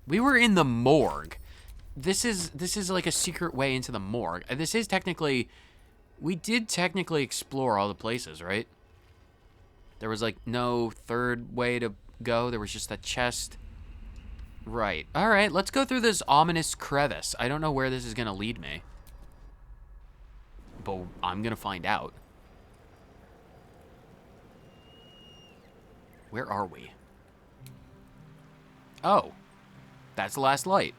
We were in the morgue. This is like a secret way into the morgue. This is technically... We did technically explore all the places, right? There was like no third way to go. There was just that chest. Right. All right, let's go through this ominous crevice. I don't know where this is going to lead me. But I'm going to find out. Where are we? Oh. That's the last light.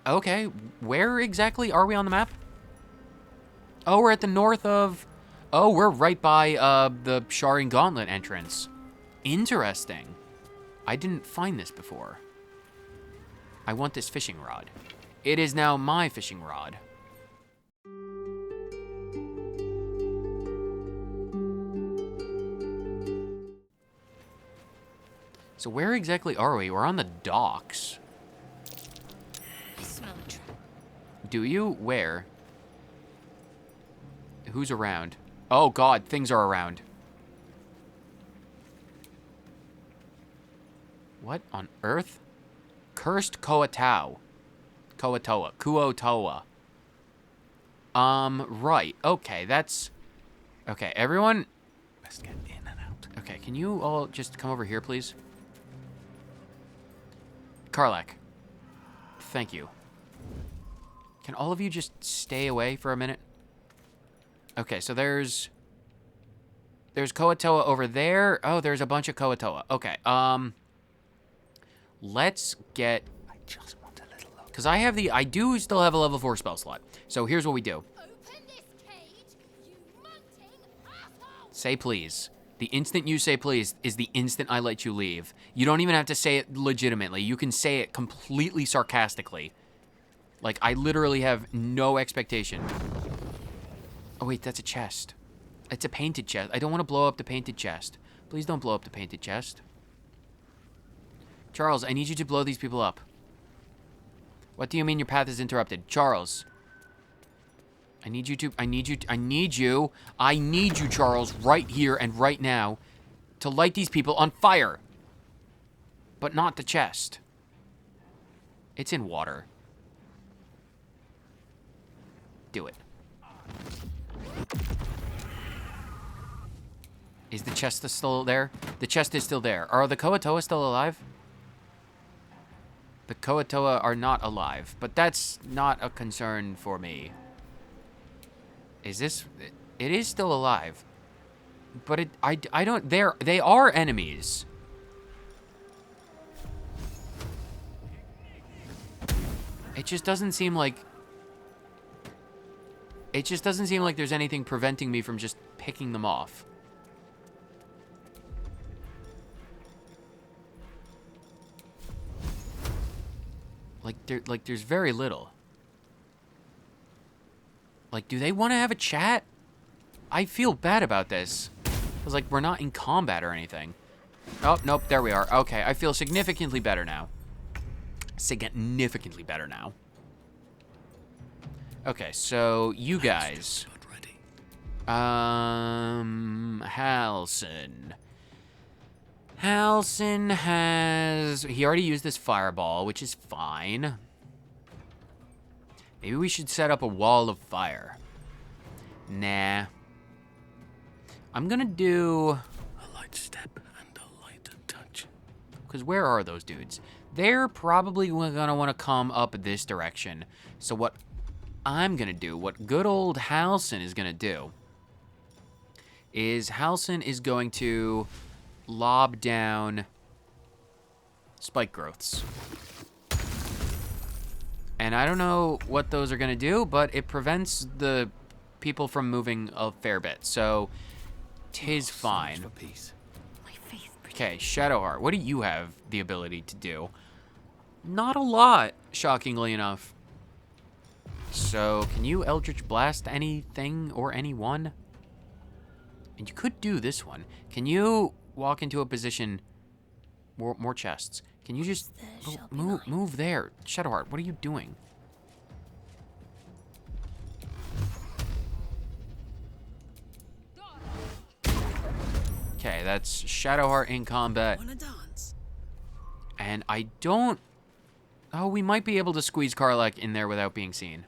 Okay, where exactly are we on the map? Oh, we're at the north of... Oh, we're right by the Sharing Gauntlet entrance. Interesting. I didn't find this before. I want this fishing rod. It is now my fishing rod. So where exactly are we? We're on the docks. I smell a trap. Do you? Where? Who's around? Oh god, things are around. What on earth? Cursed Kuo-toa. Right. Okay, that's... Okay, everyone... Best get in and out. Okay, can you all just come over here, please? Karlak. Thank you. Can all of you just stay away for a minute? Okay, so there's Kuo-toa over there. Oh, there's a bunch of Kuo-toa. Okay, let's get... I just want a little look. Because I do still have a level 4 spell slot. So here's what we do. Open this cage, you munting asshole! Say please. The instant you say please is the instant I let you leave. You don't even have to say it legitimately. You can say it completely sarcastically. Like, I literally have no expectation. Oh, wait, that's a chest. It's a painted chest. I don't want to blow up the painted chest. Please don't blow up the painted chest. Charles, I need you to blow these people up. What do you mean your path is interrupted? Charles. I need you, Charles, right here and right now to light these people on fire. But not the chest. It's in water. Do it. Is the chest still there? The chest is still there. Are the Kuo-toa still alive? The Kuo-toa are not alive, but that's not a concern for me. Is this... It is still alive. But I don't... They are enemies. It just doesn't seem like... It just doesn't seem like there's anything preventing me from just picking them off. Like there's very little. Like, do they want to have a chat? I feel bad about this. Because, like, we're not in combat or anything. Oh, nope, there we are. Okay, I feel significantly better now. Significantly better now. Okay, so you guys. Halsin. Halsin has... He already used this fireball, which is fine. Maybe we should set up a wall of fire. Nah. I'm gonna do... A light step and a light touch. Because where are those dudes? They're probably gonna want to come up this direction. So what I'm gonna do, what good old Halsin is gonna do, is Halsin is going to lob down spike growths. And I don't know what those are gonna do, but it prevents the people from moving a fair bit. So, 'tis fine. For peace. My faith. Okay, Shadowheart, what do you have the ability to do? Not a lot, shockingly enough. So, can you Eldritch Blast anything or anyone? And you could do this one. Can you walk into a position... More chests. Can you just move there? Shadowheart, what are you doing? Okay, that's Shadowheart in combat. Wanna dance? And I don't... Oh, we might be able to squeeze Karlach in there without being seen.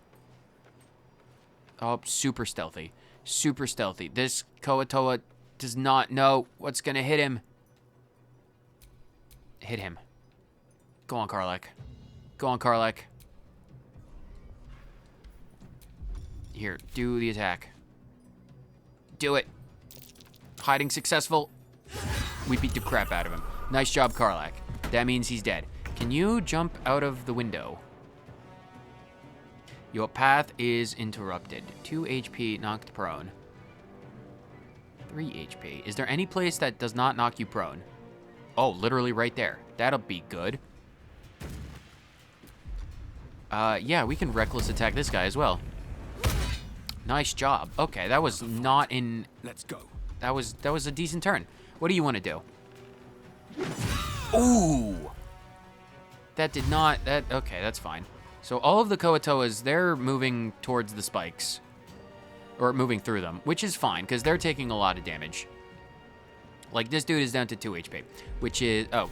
Oh, super stealthy. Super stealthy. This Koatoa does not know what's going to hit him. Hit him. Go on, Karlach. Go on, Karlach. Here, do the attack. Do it. Hiding successful. We beat the crap out of him. Nice job, Karlach. That means he's dead. Can you jump out of the window? Your path is interrupted. 2 HP, knocked prone. 3 HP. Is there any place that does not knock you prone? Oh, literally right there. That'll be good. Yeah, we can reckless attack this guy as well. Nice job. Okay, that was not in... Let's go. That was a decent turn. What do you want to do? Ooh! That did not... Okay, that's fine. So all of the Koatoas, they're moving towards the spikes. Or moving through them, which is fine, because they're taking a lot of damage. Like, this dude is down to 2 HP, which is... Oh,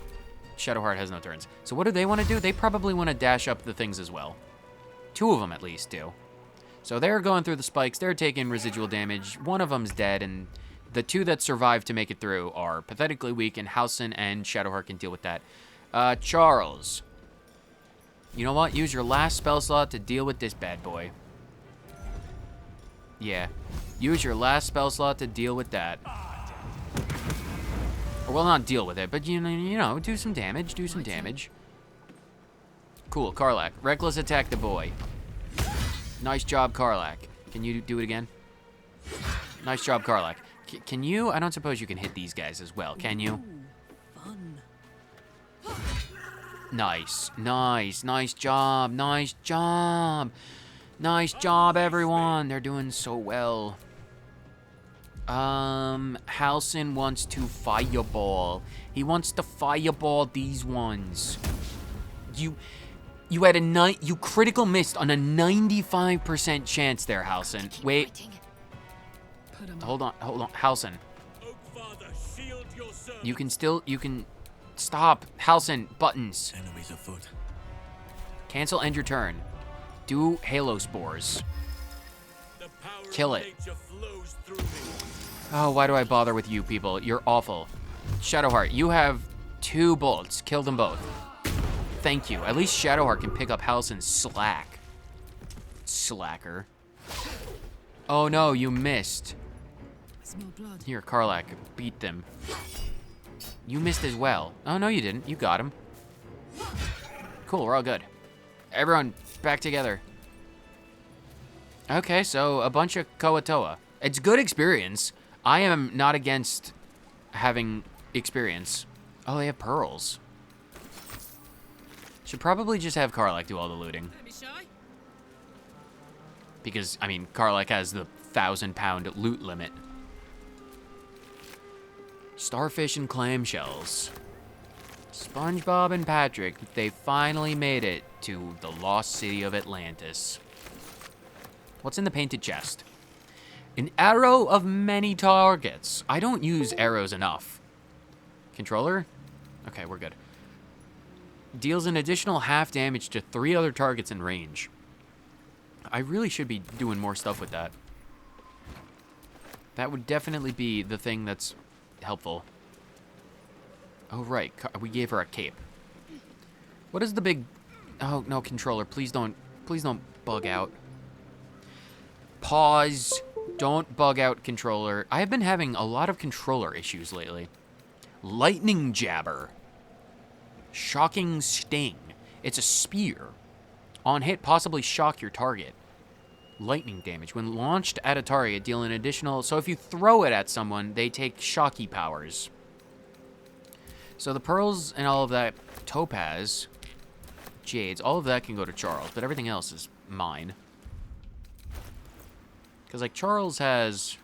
Shadowheart has no turns. So what do they want to do? They probably want to dash up the things as well. 2 of them, at least, do. So they're going through the spikes. They're taking residual damage. One of them's dead, and the 2 that survive to make it through are pathetically weak, and Halsin and Shadowheart can deal with that. Charles. You know what? Use your last spell slot to deal with this bad boy. Yeah. Use your last spell slot to deal with that. Or, well, not deal with it, but, you know, do some damage. Do some damage. Cool, Karlach. Reckless attack the boy. Nice job, Karlach. Can you do it again? Nice job, Karlach. Can you? I don't suppose you can hit these guys as well, can you? Fun. Nice. Nice. Nice job. Nice job. Nice job, everyone. They're doing so well. Halsin wants to fireball. He wants to fireball these ones. You had you critical missed on a 95% chance there, Halsin. Wait. Hold on, Halsin. You can stop. Halsin, buttons. Enemies afoot. Cancel end your turn. Do Halo Spores. Kill it. Oh, why do I bother with you people? You're awful. Shadowheart, you have 2 bullets. Kill them both. Thank you. At least Shadowheart can pick up Halsin's slack. Slacker. Oh no, you missed. Smell blood. Here, Karlach, beat them. You missed as well. Oh no, you didn't. You got him. Cool, we're all good. Everyone, back together. Okay, so a bunch of Koatoa. It's good experience. I am not against having experience. Oh, they have pearls. Should probably just have Karlach do all the looting. Because, I mean, Karlach has the 1,000-pound loot limit. Starfish and clamshells. SpongeBob and Patrick, they finally made it to the lost city of Atlantis. What's in the painted chest? An arrow of many targets. I don't use arrows enough. Controller? Okay, we're good. Deals an additional half damage to 3 other targets in range. I really should be doing more stuff with that. That would definitely be the thing that's helpful. Oh, right. We gave her a cape. What is the big... Oh, no, controller. Please don't bug out. Pause. Don't bug out, controller. I have been having a lot of controller issues lately. Lightning Jabber. Shocking Sting. It's a spear. On hit, possibly shock your target. Lightning damage. When launched at a target, deal an additional... So if you throw it at someone, they take shocky powers. So the pearls and all of that, topaz, jades, all of that can go to Charles, but everything else is mine. Because, like, Charles has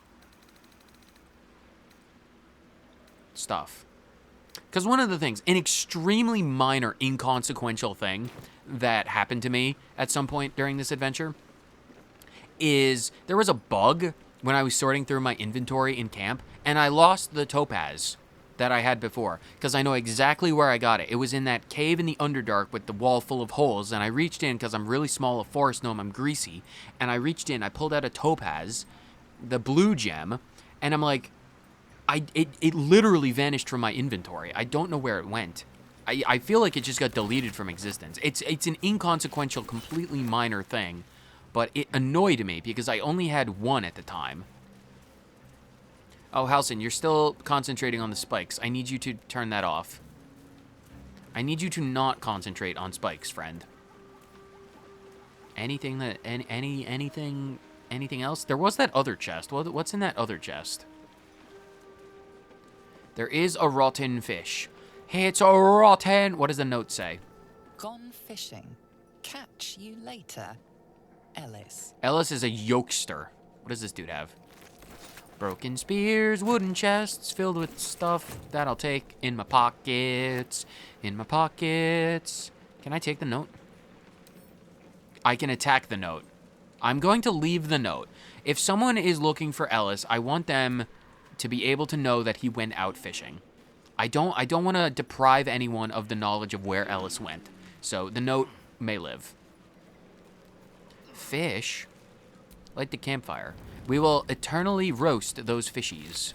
stuff. Because one of the things, an extremely minor, inconsequential thing that happened to me at some point during this adventure is there was a bug when I was sorting through my inventory in camp, and I lost the topaz. that I had before, because I know exactly where I got it. It was in that cave in the Underdark with the wall full of holes, and I reached in because I'm really small, a forest gnome, I'm greasy, and I reached in, I pulled out a topaz, the blue gem, and I'm like, it literally vanished from my inventory. I don't know where it went. I feel like it just got deleted from existence. It's an inconsequential, completely minor thing, but it annoyed me because I only had one at the time. Oh, Halson, you're still concentrating on the spikes. I need you to turn that off. I need you to not concentrate on spikes, friend. Anything that anything else? There was that other chest. What's in that other chest? There is a rotten fish. It's a rotten. What does the note say? Gone fishing. Catch you later, Ellis. Ellis is a yokester. What does this dude have? Broken spears, wooden chests filled with stuff that I'll take in my pockets. In my pockets. Can I take the note? I can attack the note. I'm going to leave the note. If someone is looking for Ellis, I want them to be able to know that he went out fishing. I don't want to deprive anyone of the knowledge of where Ellis went. So the note may live. Fish? Light the campfire. We will eternally roast those fishies.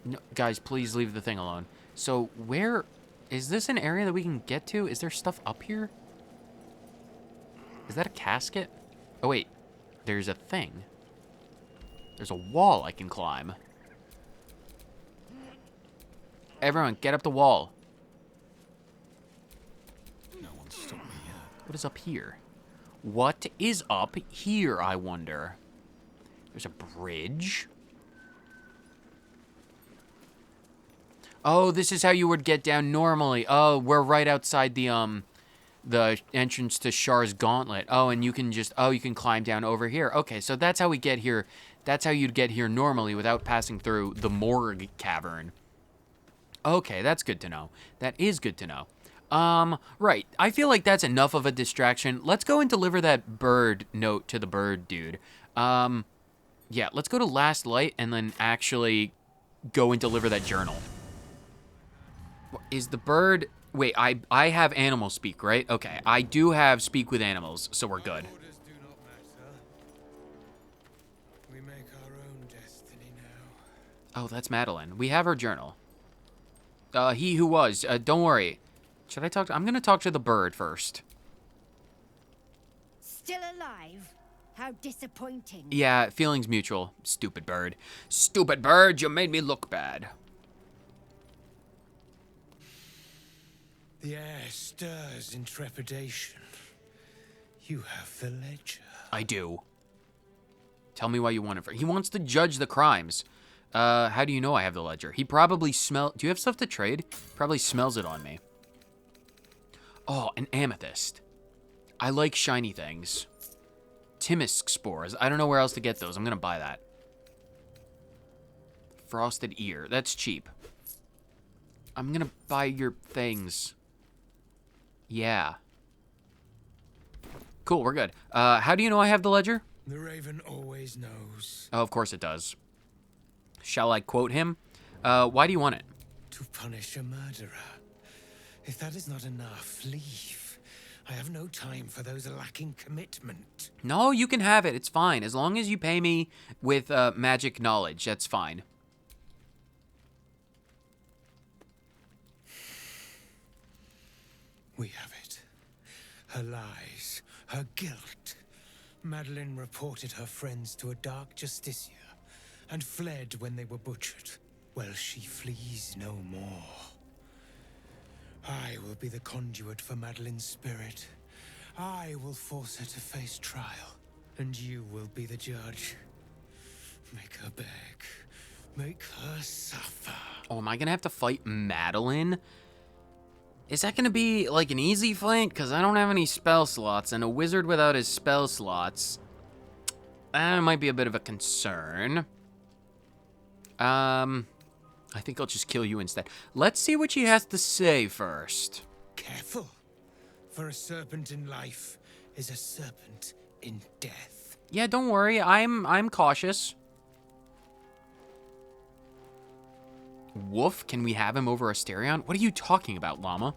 No, guys, please leave the thing alone. So where... Is this an area that we can get to? Is there stuff up here? Is that a casket? Oh, wait. There's a thing. There's a wall I can climb. Everyone, get up the wall. No one stopped me yet. What is up here? What is up here, I wonder? There's a bridge. Oh, this is how you would get down normally. Oh, we're right outside the entrance to Shar's Gauntlet. Oh, and you can just, you can climb down over here. Okay, so that's how we get here. That's how you'd get here normally without passing through the morgue cavern. Okay, that's good to know. That is good to know. Right. I feel like that's enough of a distraction. Let's go and deliver that bird note to the bird dude. Yeah, let's go to Last Light and then actually go and deliver that journal. Is the bird... Wait, I have animal speak, right? Okay, I do have speak with animals, so we're good. Orders do not matter. We make our own destiny now. Oh, that's Madeline. We have her journal. He who was. Don't worry. Should I talk to... I'm gonna talk to the bird first. Still alive? How disappointing. Yeah, feelings mutual. Stupid bird. Stupid bird, you made me look bad. The air stirs in trepidation. You have the ledger. I do. Tell me why you want it for... He wants to judge the crimes. How do you know I have the ledger? He probably smell... Do you have stuff to trade? Probably smells it on me. Oh, an amethyst. I like shiny things. Timisk spores. I don't know where else to get those. I'm gonna buy that. Frosted ear. That's cheap. I'm gonna buy your things. Yeah. Cool, we're good. How do you know I have the ledger? The raven always knows. Oh, of course it does. Shall I quote him? Why do you want it? To punish a murderer. If that is not enough, leave. I have no time for those lacking commitment. No, you can have it. It's fine. As long as you pay me with magic knowledge, that's fine. We have it. Her lies, her guilt. Madeline reported her friends to a dark justiciar and fled when they were butchered. Well, she flees no more. I will be the conduit for Madeline's spirit. I will force her to face trial, and you will be the judge. Make her beg. Make her suffer. Oh, am I gonna have to fight Madeline? Is that gonna be like an easy fight? Because I don't have any spell slots, and a wizard without his spell slots, that might be a bit of a concern. I think I'll just kill you instead. Let's see what she has to say first. Careful, for a serpent in life is a serpent in death. Yeah, don't worry. I'm cautious. Wolf, can we have him over Asterion? What are you talking about, Llama?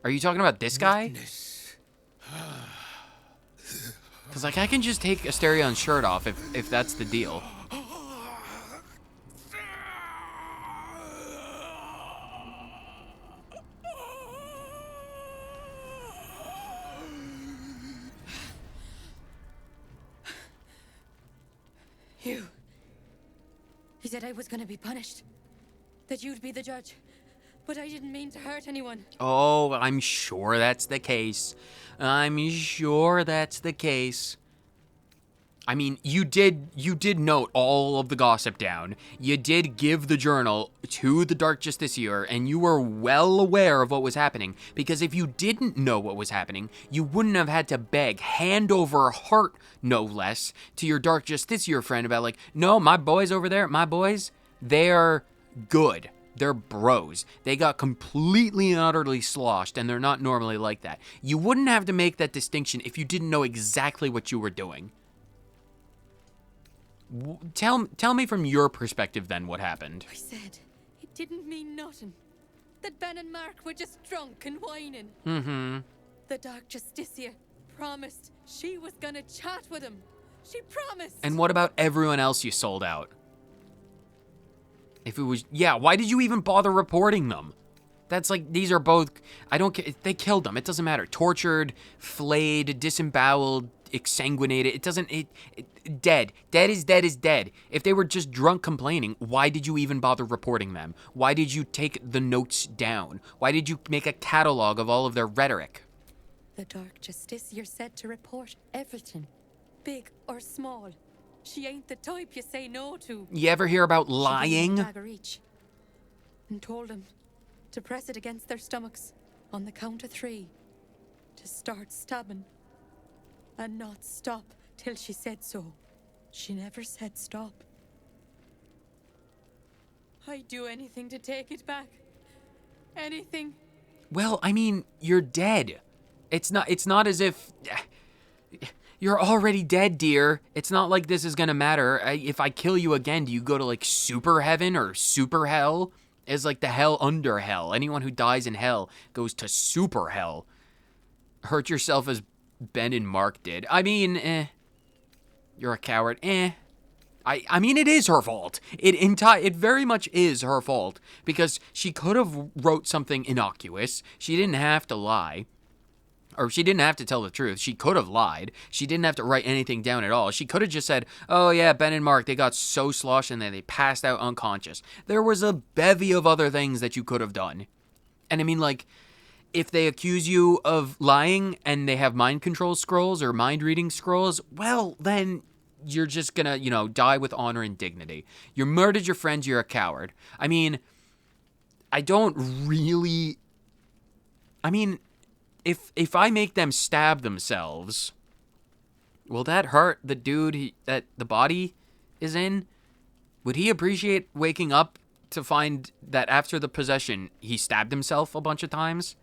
Are you talking about this guy? Witness. Because, like, I can just take Asterion's shirt off if that's the deal. You. He said I was gonna be punished. That you'd be the judge. But I didn't mean to hurt anyone. Oh, I'm sure that's the case. I'm sure that's the case. I mean, you did note all of the gossip down. You did give the journal to the Dark Justiciar, and you were well aware of what was happening. Because if you didn't know what was happening, you wouldn't have had to beg, hand over heart, no less, to your Dark Justiciar friend about like, no, my boys over there, my boys, they're good. They're bros. They got completely and utterly sloshed, and they're not normally like that. You wouldn't have to make that distinction if you didn't know exactly what you were doing. Tell me from your perspective then what happened. I said it didn't mean nothing. That Ben and Mark were just drunk and whining. Mm-hmm. The Dark Justiciar promised she was gonna chat with him. She promised. And what about everyone else you sold out? If it was, yeah, why did you even bother reporting them? That's like, these are both, I don't care, they killed them, it doesn't matter. Tortured, flayed, disemboweled, exsanguinated, it doesn't, dead. Dead is dead is dead. If they were just drunk complaining, why did you even bother reporting them? Why did you take the notes down? Why did you make a catalog of all of their rhetoric? The Dark Justiciar said to report everything, big or small. She ain't the type you say no to. You ever hear about She gave them lying? a dagger each and told them to press it against their stomachs on the count of 3 to start stabbing and not stop till she said so. She never said stop. I'd do anything to take it back. Anything. Well, I mean, you're dead. It's not as if you're already dead, dear. It's not like this is gonna matter. If I kill you again, do you go to like super heaven or super hell? It's like the hell under hell. Anyone who dies in hell goes to super hell. Hurt yourself as Ben and Mark did. I mean, you're a coward. I mean, it is her fault. It very much is her fault because she could have wrote something innocuous. She didn't have to lie. Or she didn't have to tell the truth. She could have lied. She didn't have to write anything down at all. She could have just said, oh yeah, Ben and Mark, they got so sloshed and then they passed out unconscious. There was a bevy of other things that you could have done. And I mean, like, if they accuse you of lying and they have mind control scrolls or mind reading scrolls, well, then you're just gonna, die with honor and dignity. You murdered your friends, you're a coward. I mean, if I make them stab themselves, will that hurt the dude that the body is in? Would he appreciate waking up to find that after the possession, he stabbed himself a bunch of times?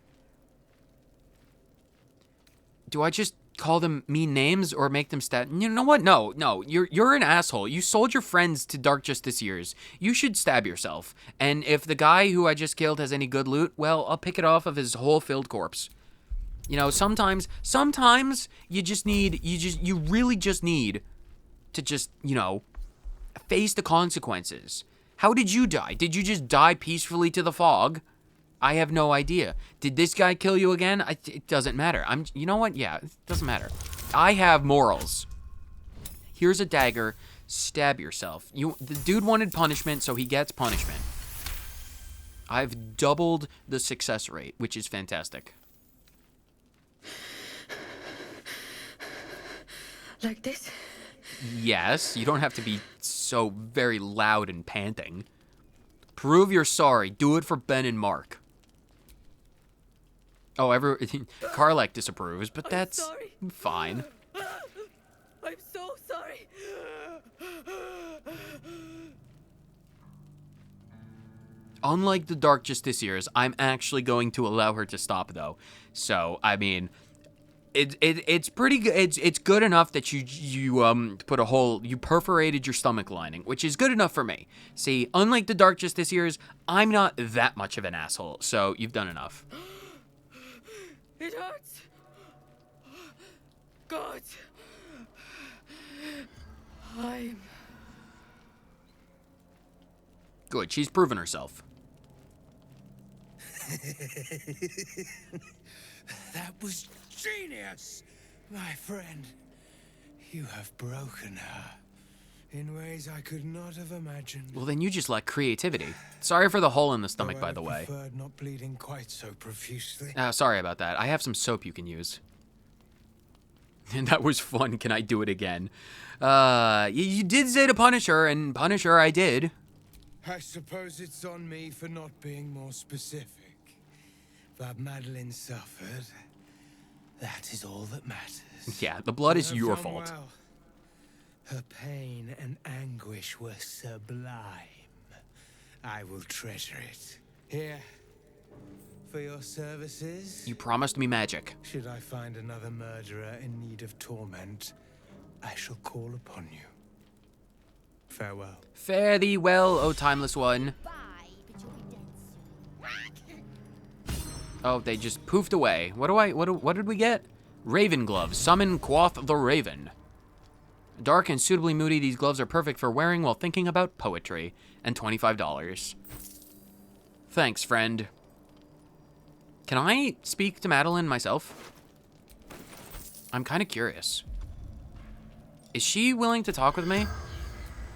Do I just call them mean names or make them stab? You know what? No. You're an asshole. You sold your friends to Dark Justiciars. You should stab yourself. And if the guy who I just killed has any good loot, well, I'll pick it off of his whole filled corpse. Sometimes you really just need to face the consequences. How did you die? Did you just die peacefully to the fog? I have no idea. Did this guy kill you again? It doesn't matter. You know what? Yeah, it doesn't matter. I have morals. Here's a dagger. Stab yourself. The dude wanted punishment, so he gets punishment. I've doubled the success rate, which is fantastic. Like this? Yes, you don't have to be so very loud and panting. Prove you're sorry. Do it for Ben and Mark. Oh, Karlak disapproves, but that's sorry. fine. I'm so sorry. Unlike the Dark Justiciars, I'm actually going to allow her to stop, though. So, I mean, It's pretty good. It's good enough that you put a hole. You perforated your stomach lining, which is good enough for me. See, unlike the Dark Justiciars, I'm not that much of an asshole. So you've done enough. It hurts. God. I'm... Good. She's proven herself. That was genius, my friend. You have broken her in ways I could not have imagined. Well, then you just lack creativity. Sorry for the hole in the stomach, Though by I the way. preferred not bleeding quite so profusely. Sorry about that. I have some soap you can use. And that was fun. Can I do it again? You did say to punish her, and punish her I did. I suppose it's on me for not being more specific. But Madeline suffered. That is all that matters. Yeah, the blood is You have your done fault. well. Her pain and anguish were sublime. I will treasure it. Here, for your services. You promised me magic. Should I find another murderer in need of torment, I shall call upon you. Farewell. Fare thee well, O timeless one. Oh, they just poofed away. What did we get? Raven gloves. Summon Quoth the Raven. Dark and suitably moody, these gloves are perfect for wearing while thinking about poetry. And $25. Thanks, friend. Can I speak to Madeline myself? I'm kind of curious. Is she willing to talk with me?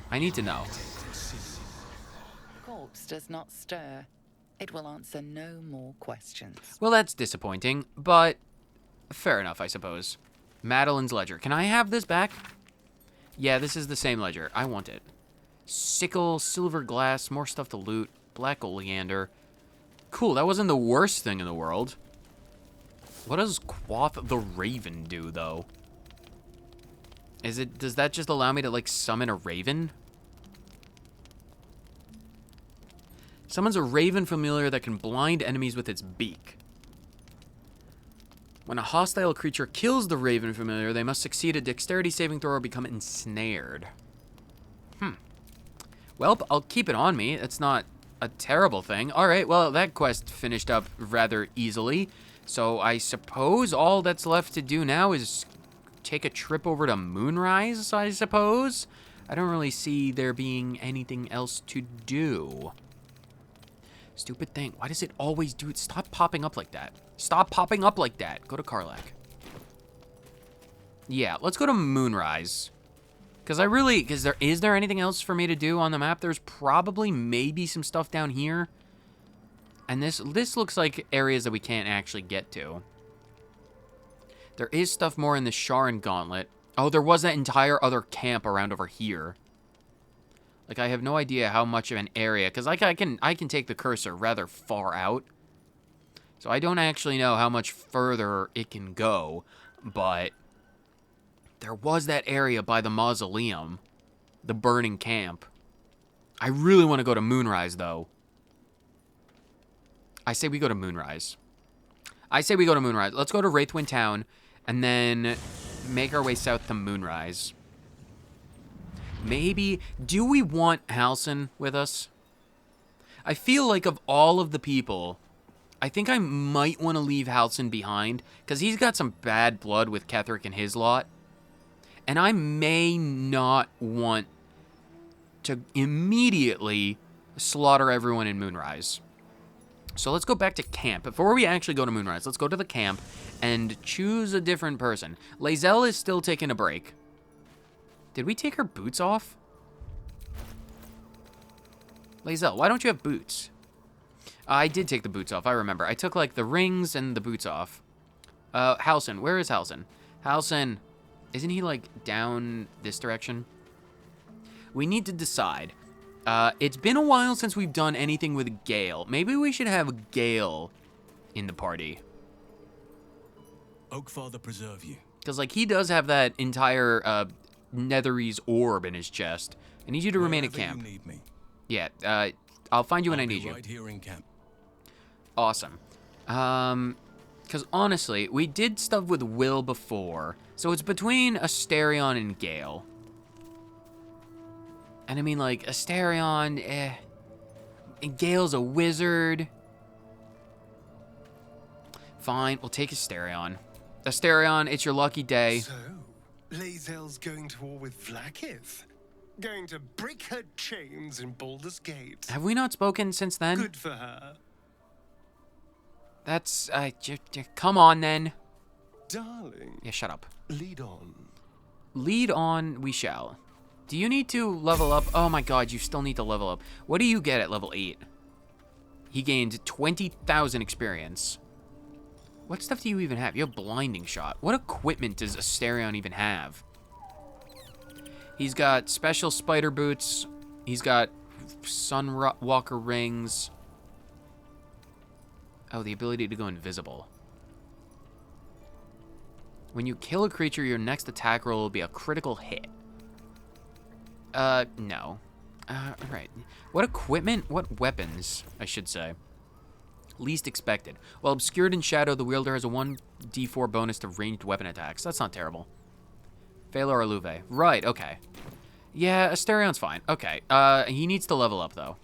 I need to know. Corpse does not stir. It will answer no more questions. Well, that's disappointing, but fair enough, I suppose. Madeline's ledger. Can I have this back? Yeah, this is the same ledger. I want it. Sickle, silver glass, more stuff to loot, black oleander. Cool, that wasn't the worst thing in the world. What does Quoth the Raven do, though? Does that just allow me to, like, summon a raven? Summons a raven familiar that can blind enemies with its beak. When a hostile creature kills the raven familiar, they must succeed a dexterity saving throw or become ensnared. Well, I'll keep it on me. It's not a terrible thing. All right, well, that quest finished up rather easily. So I suppose all that's left to do now is take a trip over to Moonrise, I suppose. I don't really see there being anything else to do. Stupid thing. Why does it always do it? Stop popping up like that. Stop popping up like that. Go to Karlak. Yeah, let's go to Moonrise. Because is there anything else for me to do on the map? There's probably maybe some stuff down here. And this looks like areas that we can't actually get to. There is stuff more in the Sharon Gauntlet. Oh, there was that entire other camp around over here. Like, I have no idea how much of an area, because I can take the cursor rather far out. So I don't actually know how much further it can go, but there was that area by the mausoleum, the burning camp. I really want to go to Moonrise, though. I say we go to Moonrise. Let's go to Wraithwind Town, and then make our way south to Moonrise. Maybe, do we want Halsin with us? I feel like of all of the people, I think I might want to leave Halsin behind, because he's got some bad blood with Ketheric and his lot. And I may not want to immediately slaughter everyone in Moonrise. So let's go back to camp. Before we actually go to Moonrise, let's go to the camp and choose a different person. Lae'zel is still taking a break. Did we take her boots off? Lae'zel, why don't you have boots? I did take the boots off, I remember. I took, like, the rings and the boots off. Halsin, where is Halsin? Halsin, isn't he, like, down this direction? We need to decide. It's been a while since we've done anything with Gale. Maybe we should have Gale in the party. Oakfather preserve you. Because, like, he does have that entire, Netherese orb in his chest. I need you to remain at camp. You need me. Yeah, I'll find you when I I'll be need you. right here in camp. Awesome. Because honestly, we did stuff with Will before. So it's between Asterion and Gale. And I mean, like, Asterion, and Gale's a wizard. Fine, we'll take Asterion. Asterion, it's your lucky day. So, Lae'zel's going to war with Vlaakith? Going to break her chains in Baldur's Gate? Have we not spoken since then? Good for her. That's, come on then. Darling, Yeah, shut up. lead on. Lead on, we shall. Do you need to level up? Oh my god, you still need to level up. What do you get at level 8? He gained 20,000 experience. What stuff do you even have? You have Blinding Shot. What equipment does Asterion even have? He's got special spider boots. He's got Sunwalker rings. Oh, the ability to go invisible. When you kill a creature, your next attack roll will be a critical hit. No. Right. What equipment? What weapons, I should say. Least expected. While obscured in shadow, the wielder has a 1d4 bonus to ranged weapon attacks. That's not terrible. Phalor or Luve. Right, okay. Yeah, Asterion's fine. Okay. He needs to level up, though.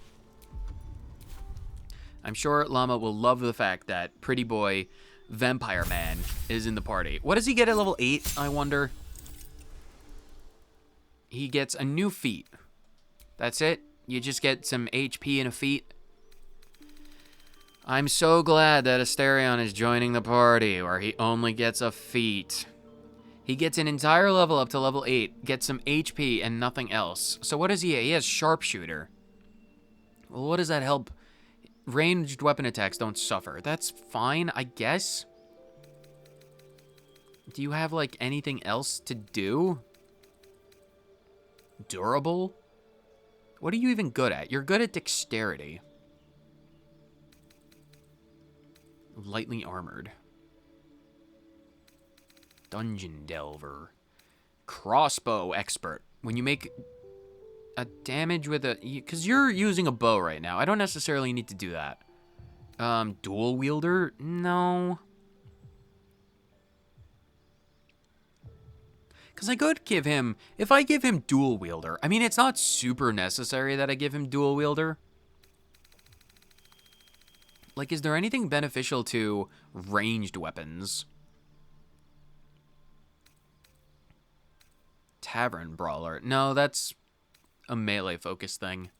I'm sure Llama will love the fact that Pretty Boy Vampire Man is in the party. What does he get at level 8, I wonder? He gets a new feat. That's it? You just get some HP and a feat? I'm so glad that Asterion is joining the party where he only gets a feat. He gets an entire level up to level 8, gets some HP and nothing else. So what does he have? He has Sharpshooter. Well, what does that help? Ranged weapon attacks don't suffer. That's fine, I guess. Do you have, like, anything else to do? Durable? What are you even good at? You're good at dexterity. Lightly armored. Dungeon delver. Crossbow expert. When you make a damage with a... Because you're using a bow right now. I don't necessarily need to do that. Dual wielder? No. Because I could give him... If I give him dual wielder... I mean, it's not super necessary that I give him dual wielder. Like, is there anything beneficial to ranged weapons? Tavern Brawler. No, that's a melee-focused thing.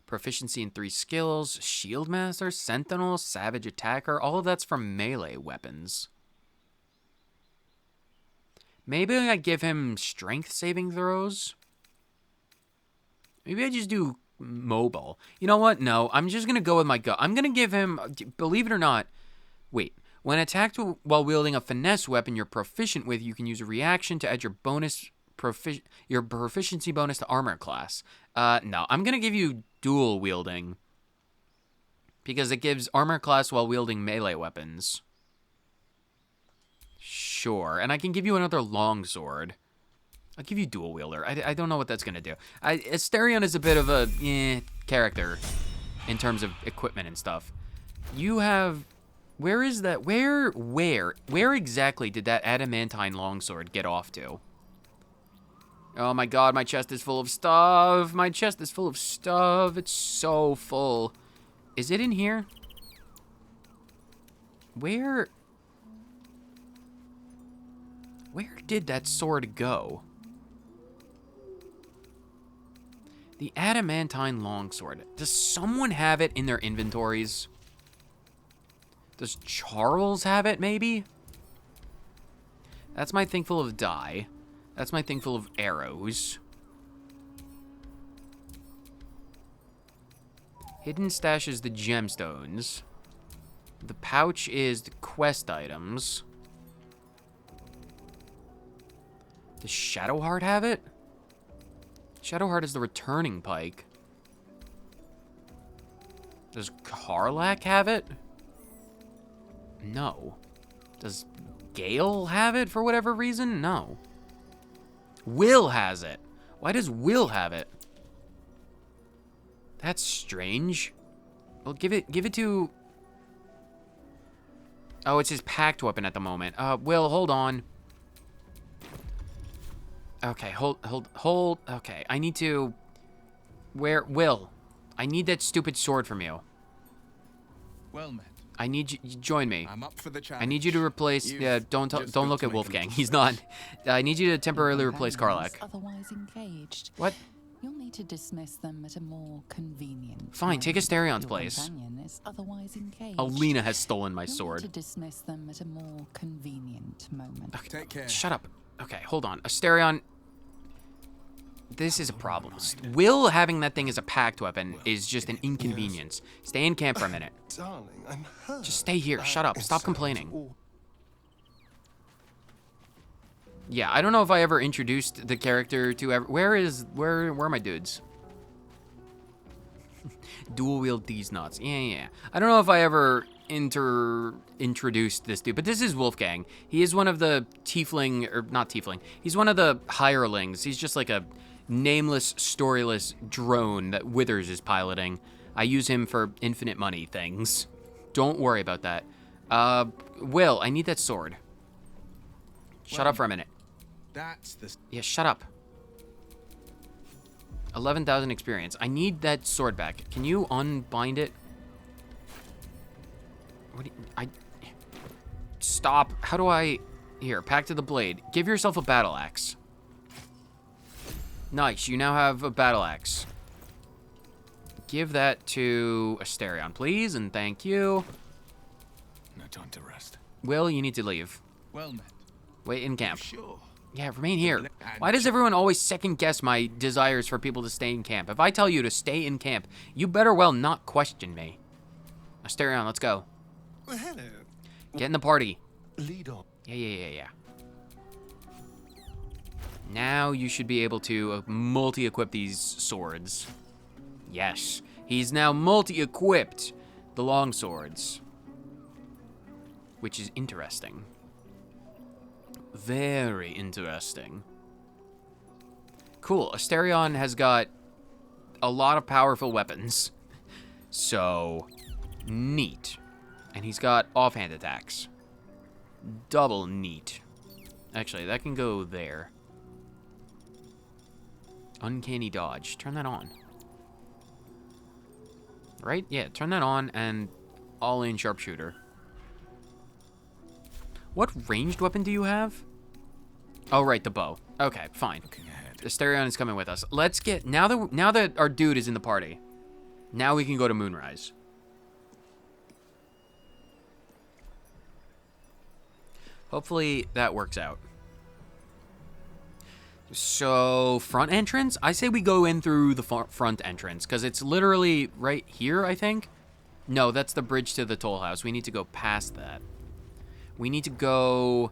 Proficiency in 3 skills. Shield Master, Sentinel, Savage Attacker. All of that's from melee weapons. Maybe I give him strength saving throws. Maybe I just do mobile. You know what? No, I'm just going to go with my gut. I'm going to give him, believe it or not, wait. When attacked while wielding a finesse weapon you're proficient with, you can use a reaction to add your proficiency bonus to armor class. No, I'm going to give you dual wielding. Because it gives armor class while wielding melee weapons. Sure, and I can give you another longsword. I'll give you dual wielder. I don't know what that's going to do. Asterion is a bit of a character in terms of equipment and stuff. You have... Where is that? Where exactly did that adamantine longsword get off to? Oh my god, my chest is full of stuff. My chest is full of stuff. It's so full. Is it in here? Where did that sword go? The adamantine longsword. Does someone have it in their inventories? Does Charles have it, maybe? That's my thing full of dye. That's my thing full of arrows. Hidden stash is the gemstones. The pouch is the quest items. Does Shadowheart have it? Shadowheart is the returning pike. Does Karlach have it? No. Does Gale have it for whatever reason? No. Will has it. Why does Will have it? That's strange. Well, give it to... Oh, it's his packed weapon at the moment. Will, hold on. Okay, hold. Okay, I need to... Will, I need that stupid sword from you. Well met. I need you... Join me. I'm up for the challenge. I need you to replace... Yeah, don't just look got at to make a Wolfgang. little He's space. not. I need you to temporarily Your replace companion Karlach. is otherwise engaged. What? You'll need to dismiss them at a more convenient Fine, take moment. Asterion's Your place. companion is otherwise engaged. Alina has stolen my You'll need sword. to dismiss them at a more convenient moment. Take care. Shut up. Okay, hold on. Asterion... This is a problem. Will having that thing as a packed weapon is just an inconvenience. Stay in camp for a minute. Darling, I'm hurt. Just stay here. Shut up. Stop complaining. Yeah, I don't know if I ever introduced the character to where are my dudes? Dual wield these nuts. Yeah. I don't know if I ever introduced this dude, but this is Wolfgang. He is one of the tiefling, or not tiefling. He's one of the hirelings. He's just like a nameless, storyless drone that Withers is piloting. I use him for infinite money things. Don't worry about that. Will, I need that sword. Shut up for a minute. That's the... Yeah, shut up. 11,000 experience. I need that sword back. Can you unbind it? What do you... Stop. How do I... Here, pack to the blade. Give yourself a battle axe. Nice, you now have a battle axe. Give that to Asterion, please, and thank you. No time to rest. Will, you need to leave. Well met. Wait in camp. Sure. Yeah, remain here. Why does everyone always second guess my desires for people to stay in camp? If I tell you to stay in camp, you better well not question me. Asterion, let's go. Well, hello. Get in the party. Lead on. Yeah. Now you should be able to multi-equip these swords. Yes, he's now multi-equipped the long swords, which is interesting. Very interesting. Cool, Asterion has got a lot of powerful weapons. So, neat. And he's got offhand attacks. Double neat. Actually, that can go there. Uncanny dodge. Turn that on. Right? Yeah, turn that on and all-in sharpshooter. What ranged weapon do you have? Oh, right, the bow. Okay, fine. Looking ahead. Asterion is coming with us. Let's get... Now that our dude is in the party, now we can go to Moonrise. Hopefully that works out. So, front entrance? I say we go in through the front entrance, because it's literally right here, I think. No, that's the bridge to the toll house. We need to go past that. We need to go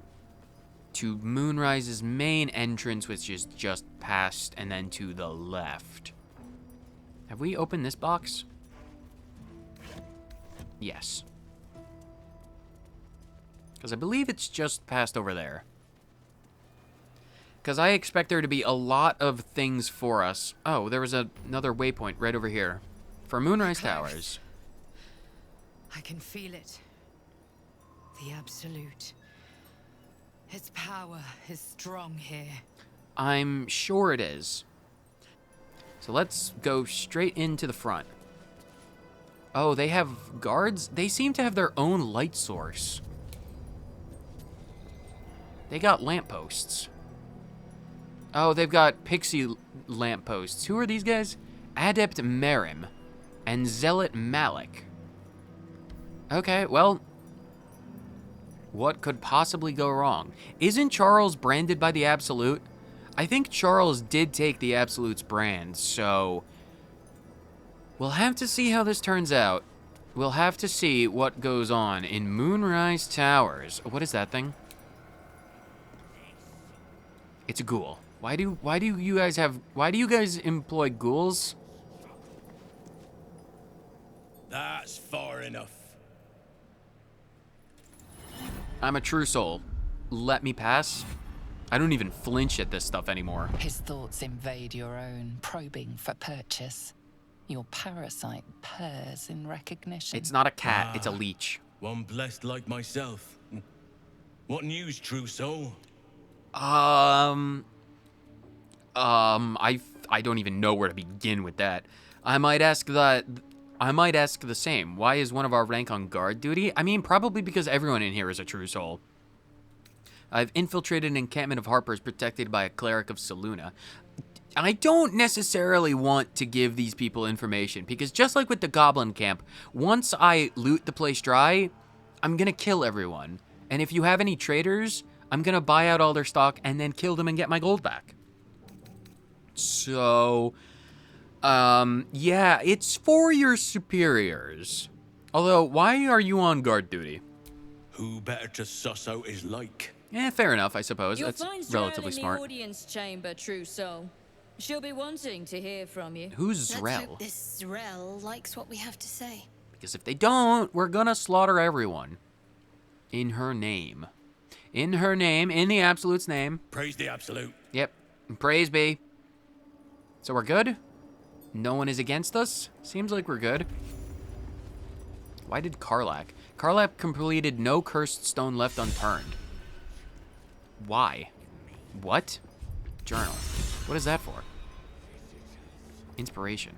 to Moonrise's main entrance, which is just past, and then to the left. Have we opened this box? Yes. Because I believe it's just past over there. Because I expect there to be a lot of things for us. Oh, there was another waypoint right over here. For Moonrise Towers. I can feel it. The Absolute. Its power is strong here. I'm sure it is. So let's go straight into the front. Oh, they have guards? They seem to have their own light source. They got lampposts. Oh, they've got pixie lampposts. Who are these guys? Adept Merim and Zealot Malik. Okay, well, what could possibly go wrong? Isn't Charles branded by the Absolute? I think Charles did take the Absolute's brand, so we'll have to see how this turns out. We'll have to see what goes on in Moonrise Towers. What is that thing? It's a ghoul. Why do you guys employ ghouls? That's far enough. I'm a true soul. Let me pass. I don't even flinch at this stuff anymore. His thoughts invade your own, probing for purchase. Your parasite purrs in recognition. It's not a cat, it's a leech. One blessed like myself. What news, true soul? I don't even know where to begin with that. I might ask the same. Why is one of our rank on guard duty? I mean, probably because everyone in here is a true soul. I've infiltrated an encampment of Harpers protected by a cleric of Saluna. I don't necessarily want to give these people information, because just like with the Goblin Camp, once I loot the place dry, I'm gonna kill everyone. And if you have any traders, I'm gonna buy out all their stock and then kill them and get my gold back. So, yeah, it's for your superiors. Although, why are you on guard duty? Who better to suss out his like? Yeah, fair enough, I suppose. You'll That's find relatively Zrel in smart. the audience chamber, true soul. She'll be wanting to hear from you. Who's Let's Zrel? hope this Zrel likes what we have to say. Because if they don't, we're gonna slaughter everyone. In her name. In her name, in the Absolute's name. Praise the Absolute. Yep. Praise be. So we're good? No one is against us? Seems like we're good. Why did Karlak? Karlak completed no cursed stone left unturned. Why? What? Journal. What is that for? Inspiration.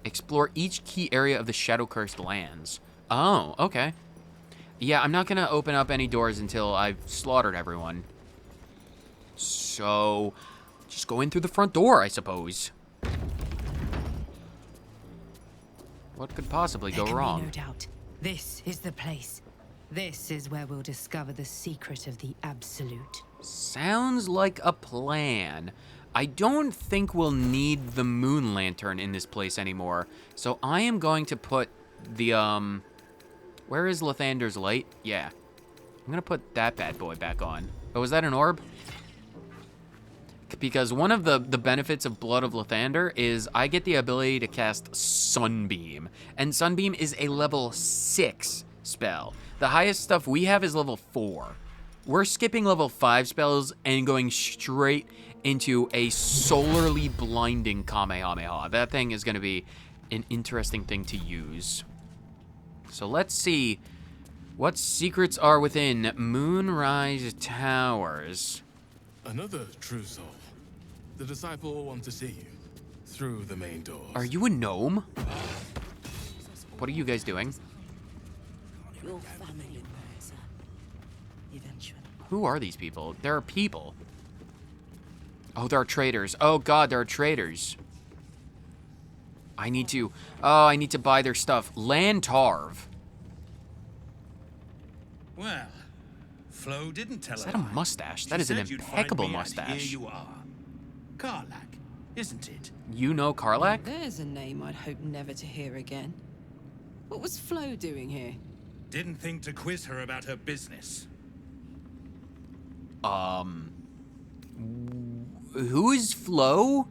Explore each key area of the shadow-cursed lands. Oh, okay. Yeah, I'm not gonna open up any doors until I've slaughtered everyone. So, just go in through the front door, I suppose. What could possibly go There can wrong? be no doubt. This is the place. This is where we'll discover the secret of the Absolute. Sounds like a plan. I don't think we'll need the moon lantern in this place anymore. So I am going to put the, where is Lathander's light? Yeah. I'm gonna put that bad boy back on. Oh, is that an orb? Because one of the benefits of Blood of Lathander is I get the ability to cast Sunbeam. And Sunbeam is a level 6 spell. The highest stuff we have is level 4. We're skipping level 5 spells and going straight into a solarly blinding Kamehameha. That thing is going to be an interesting thing to use. So let's see what secrets are within Moonrise Towers. Another true soul. The disciple will want to see you through the main doors. Are you a gnome? What are you guys doing? Your family bears eventually. Who are these people? There are people. Oh, there are traders. Oh god, there are traders. I need to buy their stuff. Lantarv. Well, Flo didn't tell Is her. that a mustache? That is an impeccable mustache. Here you are. Karlak, isn't it? You know Karlak? There's a name I'd hope never to hear again. What was Flo doing here? Didn't think to quiz her about her business. Who is Flo?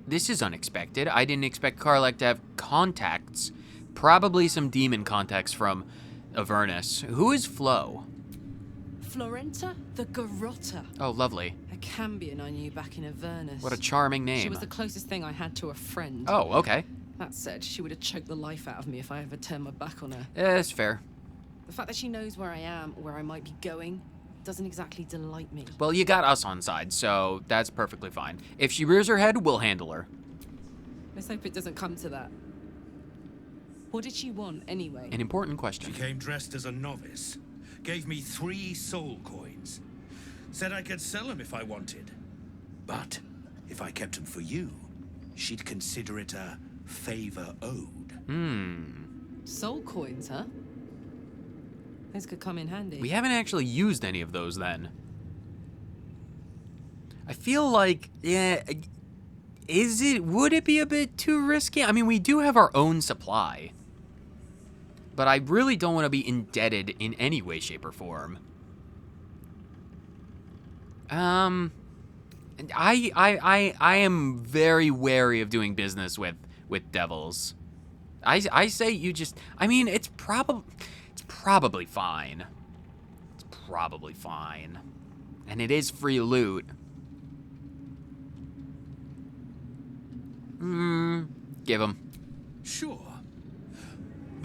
This is unexpected. I didn't expect Karlak to have contacts. Probably some demon contacts from Avernus. Who is Flo? Florenta the Garotta. Oh, lovely. A Cambion I knew back in Avernus. What a charming name. She was the closest thing I had to a friend. Oh, okay. That said, she would have choked the life out of me if I ever turned my back on her. That's fair. The fact that she knows where I am, where I might be going, doesn't exactly delight me. Well, you got us on side, so that's perfectly fine. If she rears her head, we'll handle her. Let's hope it doesn't come to that. What did she want, anyway? An important question. She came dressed as a novice. Gave me 3 soul coins. Said I could sell them if I wanted. But if I kept them for you, she'd consider it a favor owed. Soul coins, huh? Those could come in handy. We haven't actually used any of those then. I feel like, yeah, would it be a bit too risky? I mean, we do have our own supply. But I really don't want to be indebted in any way, shape, or form. I am very wary of doing business with devils. I say you just, I mean, it's probably fine. It's probably fine. And it is free loot. Give him. Sure.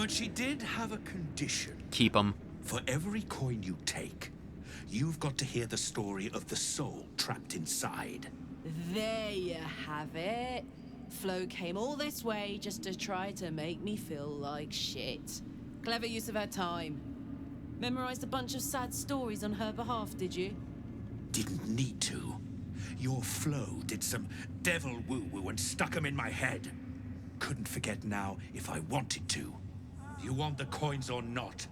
But she did have a condition. Keep them. For every coin you take, you've got to hear the story of the soul trapped inside. There you have it. Flo came all this way just to try to make me feel like shit. Clever use of her time. Memorized a bunch of sad stories on her behalf, did you? Didn't need to. Your Flo did some devil woo-woo and stuck 'em in my head. Couldn't forget now if I wanted to. You want the coins or not?